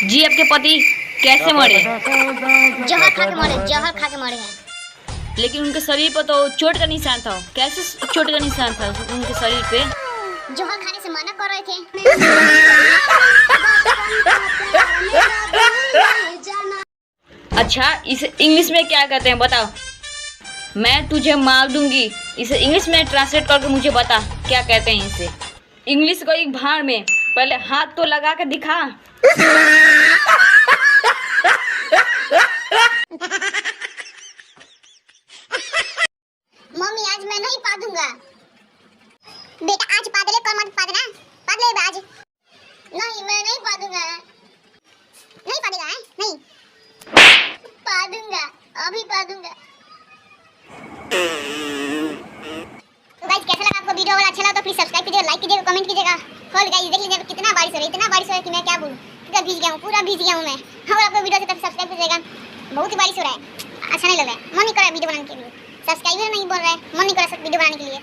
जी आपके पति कैसे मरे? जहर खा के मरे, जहर खा के मरे हैं। लेकिन उनके शरीर पर तो चोट का निशान था। कैसे चोट का निशान था उनके शरीर पे? जहर खाने से मना कर रहे थे। अच्छा, इसे इंग्लिश में क्या कहते हैं बताओ? मैं तुझे मार दूंगी, इसे इंग्लिश में ट्रांसलेट करके मुझे बता क्या कहते हैं इसे। इंग्लिश को एक भाड़ में, पहले हाथ तो लगा के दिखा। मम्मी आज मैं नहीं पा दूंगा। बेटा आज पा दे, कल मत पा देना। पा दे आज। नहीं मैं नहीं पा दूंगा। नहीं पा देगा? नहीं पा दूंगा, अभी पा दूंगा। तो गाइस कैसा लगा आपको वीडियो? अगर अच्छा लगा तो प्लीज सब्सक्राइब कीजिएगा, लाइक कीजिएगा, कमेंट कीजिएगा। और गाइस देख लीजिए कितना बारिश हो रहा है, इतना बारिश हो रहा है कि मैं क्या बोलूं। पूरा भीग गया हूं, पूरा भीग गया हूं मैं। और आपको वीडियो से तब सब्सक्राइब कीजिएगा। बहुत ही बारिश हो रहा है, अच्छा नहीं लग रहा है, मन नहीं कर रहा है वीडियो बनाने के लिए। सब्सक्राइबर नहीं बोल रहा है, मन नहीं कर रहा है वीडियो बनाने के लिए।